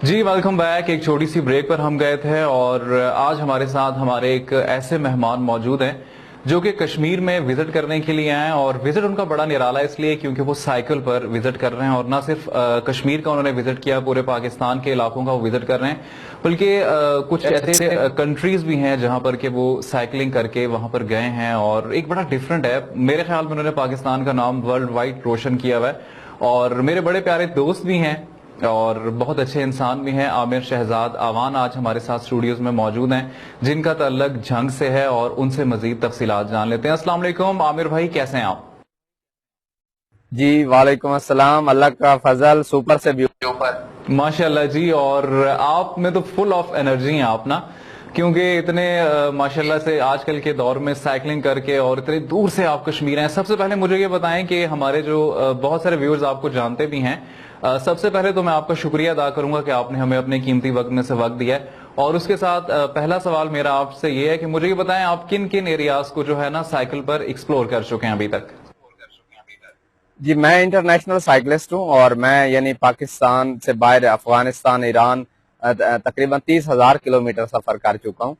जी welcome back. एक छोटी सी break पर हम गए थे और आज हमारे साथ हमारे एक ऐसे मेहमान मौजूद हैं जो कि कश्मीर में विजिट करने के लिए आए हैं। और विजिट उनका बड़ा निराला इसलिए क्योंकि वो साइकिल पर विजिट कर रहे हैं और ना सिर्फ कश्मीर का उन्होंने विजिट किया, पूरे पाकिस्तान के इलाकों का वो विजिट कर रहे हैं, बल्कि कुछ ऐसे कंट्रीज भी हैं जहां पर कि वो साइकिलिंग करके वहां पर गए हैं। और एक बड़ा डिफरेंट है, मेरे ख्याल में उन्होंने पाकिस्तान का नाम वर्ल्ड वाइड रोशन किया हुआ है। और मेरे बड़े प्यारे दोस्त भी हैं और बहुत अच्छे इंसान भी हैं। आमिर शहजाद आवान आज हमारे साथ स्टूडियोज में मौजूद हैं, जिनका ताल्लुक झंग से है और उनसे मजीद तफसीलात जान लेते हैं। अस्सलाम वालेकुम आमिर भाई, कैसे हैं आप? जी वालेकुम अस्सलाम, अल्लाह का फजल, सुपर से भी ऊपर माशाल्लाह जी। और आप में तो फुल ऑफ एनर्जी हैं आप ना, क्योंकि इतने माशाल्लाह से आजकल के दौर में साइकिलिंग करके और इतने दूर से आप कश्मीर हैं। सबसे पहले मुझे ये बताएं कि हमारे जो बहुत सारे व्यूअर्स आपको जानते भी हैं, सबसे पहले तो मैं आपका शुक्रिया अदा करूंगा कि आपने हमें अपने कीमती वक्त में से वक्त दिया है। और उसके साथ पहला सवाल मेरा आपसे ये है कि मुझे ये बताएं आप किन किन एरियाज को जो है ना साइकिल पर एक्सप्लोर कर चुके हैं अभी तक? जी मैं इंटरनेशनल साइकिलिस्ट हूँ और मैं यानी पाकिस्तान से बाहर अफगानिस्तान, ईरान तकरीबन 30,000 किलोमीटर सफर कर चुका हूँ।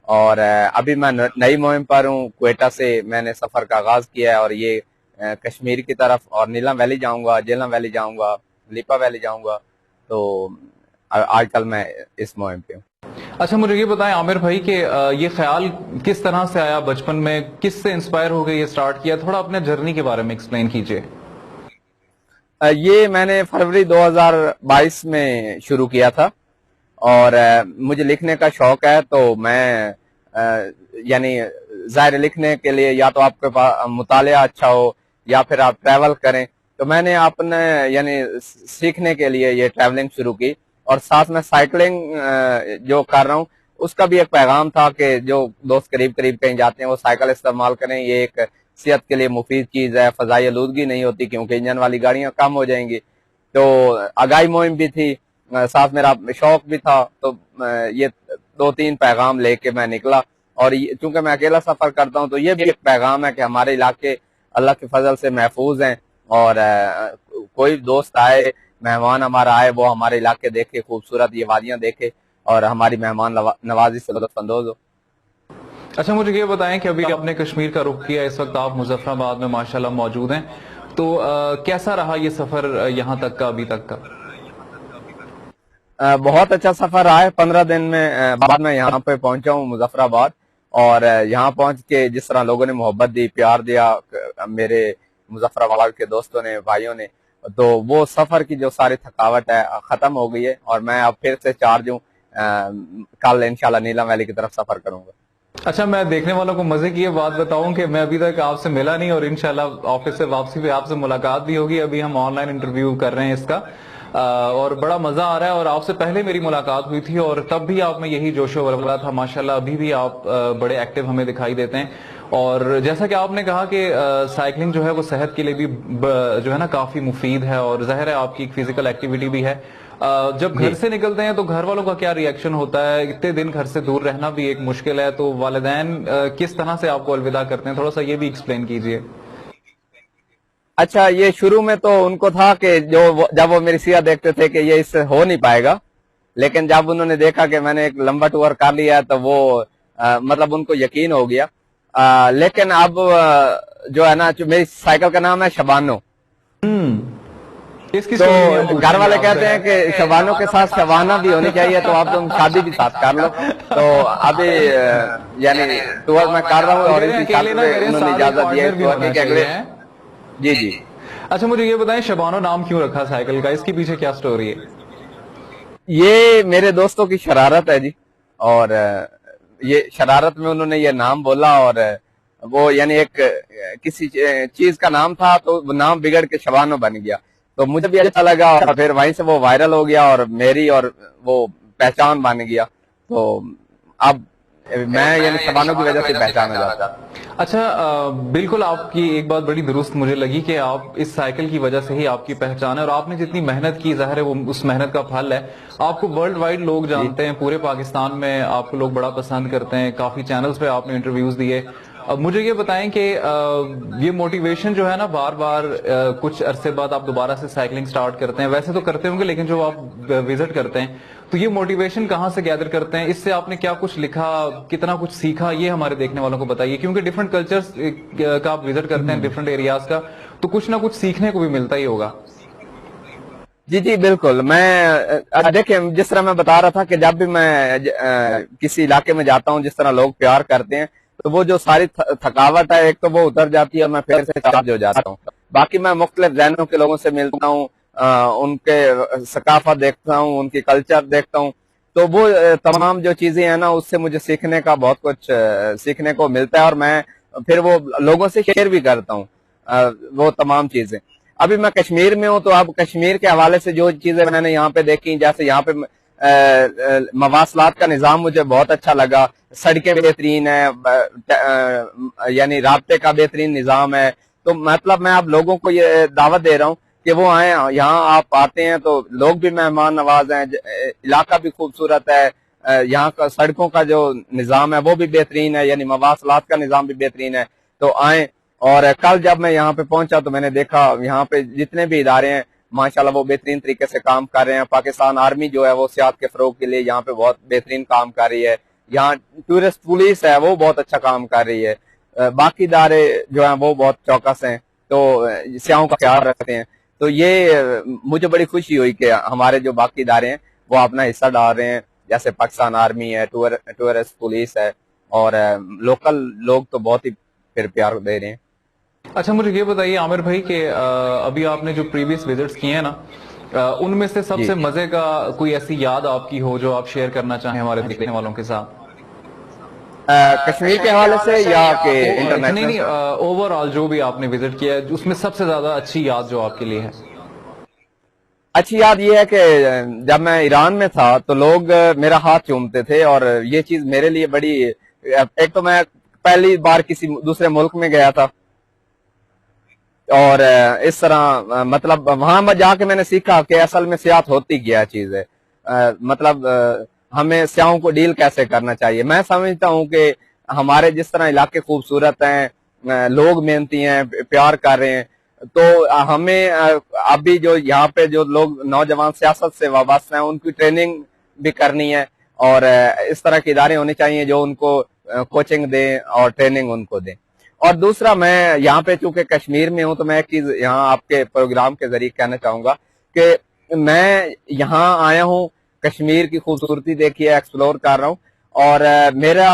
और अभी मैं नई मुहिम पर हूँ। क्वेटा से मैंने सफर का आगाज किया है और ये कश्मीर की तरफ, और नीलम वैली जाऊंगा, जेलम वैली जाऊंगा, लिपा वैली जाऊंगा। तो आजकल मैं इस मुहिम पे हूँ। अच्छा, मुझे ये बताएं आमिर भाई कि ये ख्याल किस तरह से आया बचपन में, किस से इंस्पायर हो गए ये स्टार्ट किया? थोड़ा अपने जर्नी के बारे में एक्सप्लेन कीजिए। ये मैंने फरवरी 2022 में शुरू किया था और मुझे लिखने का शौक है। तो मैं यानी जाहिर लिखने के लिए या तो आपके पास मुतालिया अच्छा हो या फिर आप ट्रैवल करें। तो मैंने अपने यानी सीखने के लिए ये ट्रैवलिंग शुरू की और साथ में साइकिलिंग जो कर रहा हूँ उसका भी एक पैगाम था कि जो दोस्त करीब करीब कहीं जाते हैं वो साइकिल इस्तेमाल करें। ये एक सेहत के लिए मुफीद चीज है, फजाई आलूदगी नहीं होती क्योंकि इंजन वाली गाड़ियां कम हो जाएंगी। तो आगाही मुहिम भी थी, साथ मेरा शौक भी था। तो ये 2-3 पैगाम लेके मैं निकला। और चूंकि मैं अकेला सफर करता हूँ तो ये भी एक पैगाम है कि हमारे इलाके अल्लाह के फजल से महफूज हैं। और कोई दोस्त आए, मेहमान हमारा आए, वो हमारे इलाके देखे, खूबसूरत ये वादियां देखे और हमारी मेहमान नवाजी से लुत्फानंदोज हो। अच्छा, मुझे ये बताएं कि अभी आपने कश्मीर का रुख किया, इस वक्त आप मुजफ्फराबाद में माशाल्लाह मौजूद हैं, तो कैसा रहा ये सफर यहाँ तक का, अभी तक का? बहुत अच्छा सफर रहा है। 15 दिन में बाद में यहाँ पे पहुंचा हूँ मुजफ्फराबाद। और यहाँ पहुंच के जिस तरह लोगों ने मोहब्बत दी, प्यार दिया मेरे मुजफ्फराबाद के दोस्तों ने, भाइयों ने, तो वो सफर की जो सारी थकावट है खत्म हो गई है और मैं अब फिर से चार्ज हूँ। कल इंशाल्लाह नीलम वैली की तरफ सफर करूंगा। अच्छा, मैं देखने वालों को मजे की ये बात बताऊं कि मैं अभी तक आपसे मिला नहीं और इंशाल्लाह ऑफिस से वापसी पे आपसे मुलाकात भी होगी। अभी हम ऑनलाइन इंटरव्यू कर रहे हैं इसका और बड़ा मजा आ रहा है। और आपसे पहले मेरी मुलाकात हुई थी और तब भी आप में यही जोशो वरवरा था। माशाल्लाह अभी भी आप बड़े एक्टिव हमें दिखाई देते हैं। और जैसा कि आपने कहा कि साइकिलिंग जो है वो सेहत के लिए भी जो है ना काफी मुफीद है और जाहिर है आपकी एक फिजिकल एक्टिविटी भी है। जब घर से निकलते हैं तो घर वालों का क्या रिएक्शन होता है? इतने दिन घर से दूर रहना भी एक मुश्किल है, तो वालिदैन किस तरह से आपको अलविदा करते हैं? थोड़ा सा ये भी एक्सप्लेन कीजिए। अच्छा, ये शुरू में तो उनको था कि जब वो मेरी सिया देखते थे कि ये इससे हो नहीं पाएगा, लेकिन जब उन्होंने देखा कि मैंने एक लंबा टूर कर लिया तो वो मतलब उनको यकीन हो गया। लेकिन अब जो है ना, जो मेरी साइकिल का नाम है शबानो। इसकी तो घर वाले कहते हैं कि शबानो के साथ शबाना भी होनी चाहिए, तो आप तुम शादी भी साथ कर लो। तो अभी यानी टूर मैं कर रहा हूँ और इसी साथ में उन्होंने इजाजत दी है कि अगले। जी। अच्छा, मुझे ये बताएं शबानो नाम क्यों रखा साइकिल का? इसके पीछे क्या स्टोरी है? ये मेरे दोस्तों की शरारत है जी। और ये शरारत में उन्होंने ये नाम बोला और वो यानी एक किसी चीज का नाम था तो वो नाम बिगड़ के शबानो बन गया। तो मुझे भी अच्छा लगा और फिर वहीं से वो वायरल हो गया और मेरी और वो पहचान बन गया। तो अब मैं यानी शबानो की वजह से पहचाना जाता। अच्छा, बिल्कुल आपकी एक बात बड़ी दुरुस्त मुझे लगी कि आप इस साइकिल की वजह से ही आपकी पहचान है और आपने जितनी मेहनत की जाहिर है वो उस मेहनत का फल है। आपको वर्ल्ड वाइड लोग जानते हैं, पूरे पाकिस्तान में आपको लोग बड़ा पसंद करते हैं, काफी चैनल्स पे आपने इंटरव्यूज दिए اب مجھے یہ بتائیں کہ یہ موٹیویشن جو ہے نا بار بار کچھ عرصے بعد آپ دوبارہ سے سائیکلنگ سٹارٹ کرتے ہیں، ویسے تو کرتے ہوں گے لیکن جو آپ وزٹ کرتے ہیں تو یہ موٹیویشن کہاں سے گیدر کرتے ہیں؟ اس سے آپ نے کیا کچھ لکھا، کتنا کچھ سیکھا، یہ ہمارے دیکھنے والوں کو بتائیے، کیونکہ ڈفرنٹ کلچرز کا آپ وزٹ کرتے ہیں، ڈفرنٹ ایریاز کا، تو کچھ نہ کچھ سیکھنے کو بھی ملتا ہی ہوگا۔ جی جی بالکل، میں دیکھیں جس طرح میں بتا رہا تھا کہ جب بھی میں کسی علاقے میں جاتا ہوں جس طرح لوگ پیار کرتے ہیں تو وہ جو ساری تھکاوٹ ہے ایک تو وہ اتر جاتی ہے اور میں پھر سے چارج ہو جاتا ہوں۔ باقی میں مختلف ذہنوں کے لوگوں سے ملتا ہوں، ان کے ثقافت دیکھتا ہوں، ان کی کلچر دیکھتا ہوں، تو وہ تمام جو چیزیں ہیں نا اس سے مجھے سیکھنے کا بہت کچھ سیکھنے کو ملتا ہے، اور میں پھر وہ لوگوں سے شیئر بھی کرتا ہوں وہ تمام چیزیں۔ ابھی میں کشمیر میں ہوں تو اب کشمیر کے حوالے سے جو چیزیں میں نے یہاں پہ دیکھی، جیسے یہاں پہ مواصلات کا نظام مجھے بہت اچھا لگا، سڑکیں بہترین ہیں، یعنی رابطے کا بہترین نظام ہے۔ تو مطلب میں اب لوگوں کو یہ دعوت دے رہا ہوں کہ وہ آئیں، یہاں آپ آتے ہیں تو لوگ بھی مہمان نواز ہیں، علاقہ بھی خوبصورت ہے، یہاں کا سڑکوں کا جو نظام ہے وہ بھی بہترین ہے، یعنی مواصلات کا نظام بھی بہترین ہے، تو آئیں۔ اور کل جب میں یہاں پہ پہنچا تو میں نے دیکھا یہاں پہ جتنے بھی ادارے ہیں ماشاءاللہ وہ بہترین طریقے سے کام کر رہے ہیں۔ پاکستان آرمی جو ہے وہ سیاحت کے فروغ کے لیے یہاں پہ بہت بہترین کام کر رہی ہے، یہاں ٹورسٹ پولیس ہے وہ بہت اچھا کام کر رہی ہے، باقی ادارے جو ہیں وہ بہت چوکس ہیں، تو سیاحوں کا خیال رکھتے ہیں۔ تو یہ مجھے بڑی خوشی ہوئی کہ ہمارے جو باقی ادارے ہیں وہ اپنا حصہ ڈال رہے ہیں، جیسے پاکستان آرمی ہے، ٹورسٹ پولیس ہے، اور لوکل لوگ تو بہت ہی پھر پیار دے رہے ہیں۔ اچھا مجھے یہ بتائیے عامر بھائی کہ ابھی آپ نے جو پریویس وزٹس کیے ہیں نا، ان میں سے سب سے مزے کا کوئی ایسی یاد آپ کی ہو جو آپ شیئر کرنا چاہیں ہمارے دیکھنے والوں کے ساتھ؟ کشمیر کے حوالے سے یا کہ انٹرنیشنل؟ نہیں، اوور آل جو بھی آپ نے وزٹ کیا ہے اس میں سب سے زیادہ اچھی یاد جو آپ کے لیے ہے۔ اچھی یاد یہ ہے کہ جب میں ایران میں تھا تو لوگ میرا ہاتھ چومتے تھے، اور یہ چیز میرے لیے بڑی، ایک تو میں پہلی بار کسی دوسرے ملک میں گیا تھا، اور اس طرح مطلب وہاں میں جا کے میں نے سیکھا کہ اصل میں سیاحت ہوتی کیا چیز ہے، مطلب ہمیں سیاحوں کو ڈیل کیسے کرنا چاہیے۔ میں سمجھتا ہوں کہ ہمارے جس طرح علاقے خوبصورت ہیں، لوگ محنتی ہیں، پیار کر رہے ہیں، تو ہمیں ابھی جو یہاں پہ جو لوگ نوجوان سیاست سے وابستہ ہیں ان کی ٹریننگ بھی کرنی ہے، اور اس طرح کے ادارے ہونے چاہیے جو ان کو کوچنگ دیں اور ٹریننگ ان کو دیں۔ اور دوسرا، میں یہاں پہ چونکہ کشمیر میں ہوں تو میں ایک چیز یہاں آپ کے پروگرام کے ذریعے کہنا چاہوں گا کہ میں یہاں آیا ہوں، کشمیر کی خوبصورتی دیکھی ہے، ایکسپلور کر رہا ہوں، اور میرا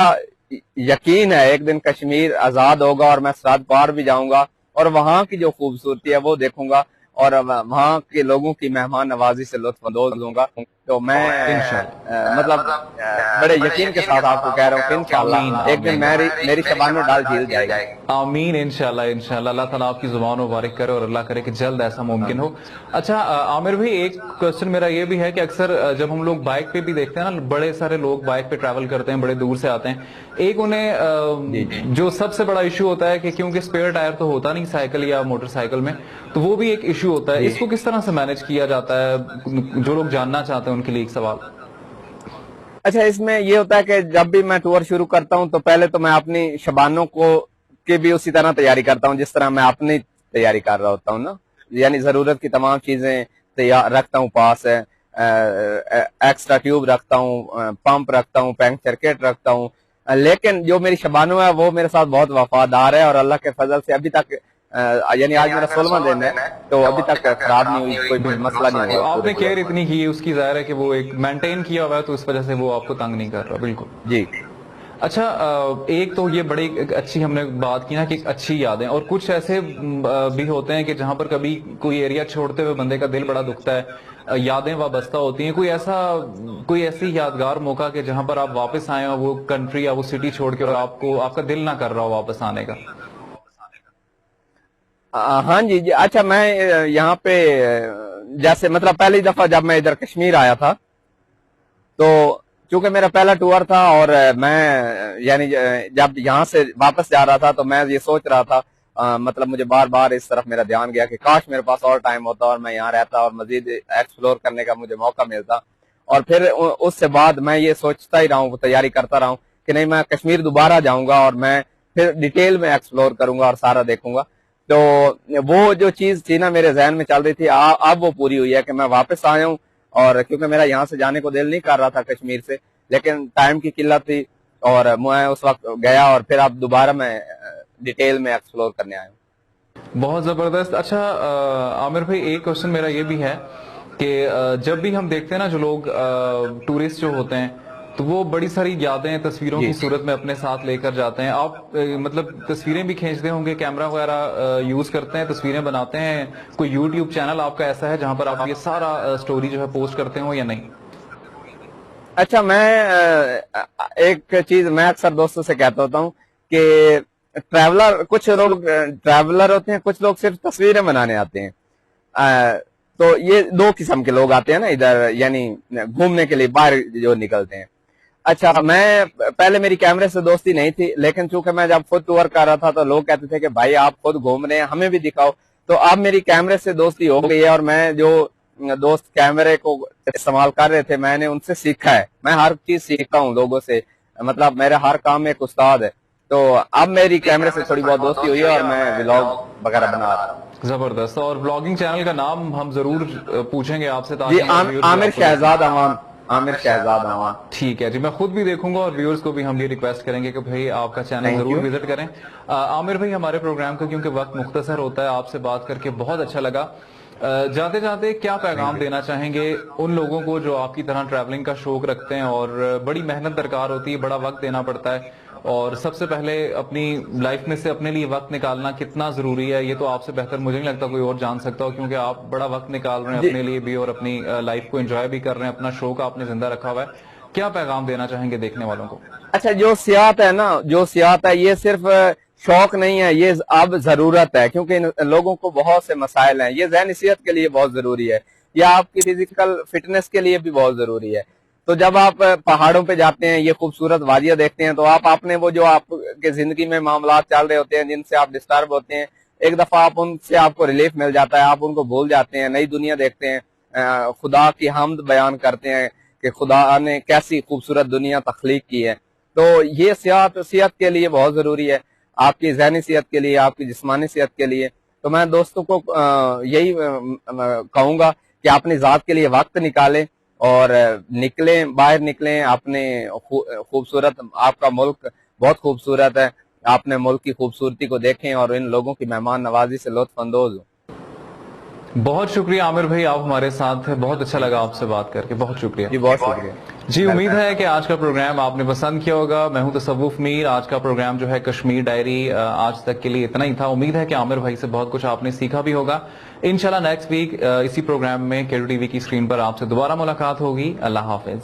یقین ہے ایک دن کشمیر آزاد ہوگا اور میں سرحد پار بھی جاؤں گا اور وہاں کی جو خوبصورتی ہے وہ دیکھوں گا، اور وہاں کے لوگوں کی مہمان نوازی سے لطف اندوز ہوں گا۔ تو میں مطلب بڑے یقین کے ساتھ آپ کو کہہ رہا ہوں کہ انشاءاللہ ایک دن میری شبانوں ڈال جھیل جائے گی۔ آمین، انشاءاللہ انشاءاللہ، اللہ تعالیٰ آپ کی زبان مبارک کرے اور اللہ کرے کہ جلد ایسا ممکن ہو۔ اچھا عامر بھائی، ایک کوسچن میرا یہ بھی ہے کہ اکثر جب ہم لوگ بائک پہ بھی دیکھتے ہیں نا، بڑے سارے لوگ بائک پہ ٹریول کرتے ہیں، بڑے دور سے آتے ہیں، ایک انہیں جو سب سے بڑا ایشو ہوتا ہے کہ کیونکہ اسپیئر ٹائر تو ہوتا نہیں سائیکل یا موٹر سائیکل میں، تو وہ بھی ایک ایشو ہوتا ہے، اس کو کس طرح سے مینج کیا جاتا ہے؟ جو لوگ جاننا چاہتے ہیں ان کے لیے ایک سوال۔ اچھا، اس میں یہ ہوتا ہے کہ جب بھی میں ٹور شروع کرتا ہوں تو پہلے تو میں اپنی شبانوں کی بھی اسی طرح تیاری کرتا ہوں جس طرح میں اپنی تیاری کر رہا ہوتا ہوں نا، یعنی ضرورت کی تمام چیزیں تیار رکھتا ہوں، پاس ہے، ایکسٹرا ٹیوب رکھتا ہوں، پمپ رکھتا ہوں، پنکچر کٹ رکھتا ہوں، لیکن جو میری شبانوں ہے وہ میرے ساتھ بہت وفادار ہے، اور اللہ کے فضل سے ابھی تک، یعنی آج میرا 16واں دن ہے تو ابھی تک خراب نہیں ہوئی، کوئی بھی مسئلہ نہیں ہوا۔ آپ نے کیئر اتنی کی اس کی، ظاہر ہے کہ وہ ایک مینٹین کیا ہوا ہے تو اس وجہ سے وہ آپ کو تنگ نہیں کر رہا۔ بالکل جی۔ اچھا، ایک تو یہ بڑی اچھی ہم نے بات کی نا کہ اچھی یادیں، اور کچھ ایسے بھی ہوتے ہیں کہ جہاں پر کبھی کوئی ایریا چھوڑتے ہوئے بندے کا دل بڑا دکھتا ہے، یادیں وابستہ ہوتی ہیں، کوئی ایسی یادگار موقع کہ جہاں پر آپ واپس آئے ہو وہ کنٹری یا وہ سٹی چھوڑ کے اور آپ کا دل نہ کر رہا ہو واپس آنے کا؟ ہاں جی جی، اچھا میں یہاں پہ جیسے مطلب پہلی دفعہ جب میں ادھر کشمیر آیا تھا تو چونکہ میرا پہلا ٹور تھا، اور میں یعنی جب یہاں سے واپس جا رہا تھا تو میں یہ سوچ رہا تھا، مطلب مجھے بار بار اس طرف میرا دھیان گیا کہ کاش میرے پاس اور ٹائم ہوتا اور میں یہاں رہتا اور مزید ایکسپلور کرنے کا مجھے موقع ملتا۔ اور پھر اس سے بعد میں یہ سوچتا ہی رہا ہوں، تیاری کرتا رہا ہوں کہ نہیں، میں کشمیر دوبارہ جاؤں گا اور میں फिर डिटेल में एक्सप्लोर करूंगा और सारा देखूंगा। तो वो जो चीज थी ना मेरे जहन में चल रही थी, अब वो पूरी हुई है कि मैं वापस आया हूँ। और क्योंकि मेरा यहाँ से जाने को दिल नहीं कर रहा था कश्मीर से, लेकिन टाइम की किल्लत थी और मैं उस वक्त गया, और फिर अब दोबारा मैं डिटेल में एक्सप्लोर करने आया हूँ। बहुत जबरदस्त। अच्छा आमिर भाई, एक क्वेश्चन मेरा ये भी है कि जब भी हम देखते हैं ना जो लोग टूरिस्ट जो होते हैं, तो वो बड़ी सारी यादें तस्वीरों की सूरत में अपने साथ लेकर जाते हैं। आप मतलब तस्वीरें भी खींचते होंगे, कैमरा वगैरह यूज करते हैं, तस्वीरें बनाते हैं? कोई यूट्यूब चैनल आपका ऐसा है जहां पर आप ये सारा स्टोरी जो है पोस्ट करते हो या नहीं? अच्छा, मैं एक चीज मैं अक्सर दोस्तों से कहता होता हूँ कि कुछ लोग ट्रैवलर होते हैं, कुछ लोग सिर्फ तस्वीरें बनाने आते हैं। तो ये दो किस्म के लोग आते हैं ना इधर, यानी घूमने के लिए बाहर जो निकलते हैं। अच्छा, मैं पहले मेरी कैमरे से दोस्ती नहीं थी, लेकिन चूंकि मैं जब खुद टूर कर रहा था तो लोग कहते थे कि भाई आप खुद घूम रहे हैं, हमें भी दिखाओ। तो अब मेरी कैमरे से दोस्ती हो गई है, और मैं जो दोस्त कैमरे को इस्तेमाल कर रहे थे मैंने उनसे सीखा है। मैं हर चीज सीखता हूँ लोगों से, मतलब मेरा हर काम में एक उस्ताद है। तो अब मेरी कैमरे से थोड़ी बहुत दोस्ती हुई है और मैं व्लॉग वगैरह बना रहा हूँ। जबरदस्त। और व्लॉगिंग चैनल का नाम हम जरूर पूछेंगे आपसे, ताकि आमिर शहजाद अमान। आमिर शहजाद अमान। ठीक है जी, मैं खुद भी देखूंगा और व्यूअर्स को भी हम ये रिक्वेस्ट करेंगे कि भाई आपका चैनल जरूर विजिट करें। आमिर भाई, हमारे प्रोग्राम का क्योंकि वक्त मुख्तसर होता है, आपसे बात करके बहुत अच्छा लगा। जाते जाते क्या पैगाम देना चाहेंगे उन लोगों को जो आपकी तरह ट्रैवलिंग का शौक रखते हैं और बड़ी मेहनत दरकार होती है, बड़ा वक्त देना पड़ता है, और सबसे पहले अपनी लाइफ में से अपने लिए वक्त निकालना कितना जरूरी है, ये तो आपसे बेहतर मुझे नहीं लगता कोई और जान सकता हो, क्योंकि आप बड़ा वक्त निकाल रहे हैं अपने लिए भी और अपनी लाइफ को एंजॉय भी कर रहे हैं, अपना शौक आपने जिंदा रखा हुआ है। क्या पैगाम देना चाहेंगे देखने वालों को? अच्छा, जो सियाहत है ना, जो सियाहत है ये सिर्फ शौक नहीं है, ये अब जरूरत है, क्योंकि लोगों को बहुत से मसाइल हैं। ये ज़हनी सेहत के लिए बहुत जरूरी है, या आपकी फिजिकल फिटनेस के लिए भी बहुत जरूरी है। तो जब आप पहाड़ों पे जाते हैं, ये खूबसूरत वादियां देखते हैं, तो आप अपने वो जो आपके जिंदगी में मामला चल रहे होते हैं जिनसे आप डिस्टर्ब होते हैं, एक दफा आप उनसे आपको रिलीफ मिल जाता है, आप उनको भूल जाते हैं, नई दुनिया देखते हैं, खुदा की हम्द बयान करते हैं कि खुदा ने कैसी खूबसूरत दुनिया तख्लीक की है। तो ये सेहत के लिए बहुत जरूरी है, आपकी ज़हनी सेहत के लिए, आपकी जिस्मानी सेहत के लिए। तो मैं दोस्तों को यही कहूंगा कि अपनी जात के लिए वक्त निकालें और निकलें, बाहर निकलें। अपने खूबसूरत, आपका मुल्क बहुत खूबसूरत है, अपने मुल्क की खूबसूरती को देखें और इन लोगों की मेहमान नवाजी से लुत्फ अंदोज हो। बहुत शुक्रिया आमिर भाई, आप हमारे साथ हैं, बहुत अच्छा लगा आपसे बात करके, बहुत शुक्रिया जी। बहुत शुक्रिया जी। उम्मीद है कि आज का प्रोग्राम आपने पसंद किया होगा। मैं हूं तसव्वुफ मीर। आज का प्रोग्राम जो है कश्मीर डायरी, आज तक के लिए इतना ही था। उम्मीद है कि आमिर भाई से बहुत कुछ आपने सीखा भी होगा। इंशाल्लाह नेक्स्ट वीक इसी प्रोग्राम में KTV की स्क्रीन पर आपसे दोबारा मुलाकात होगी। अल्लाह हाफिज।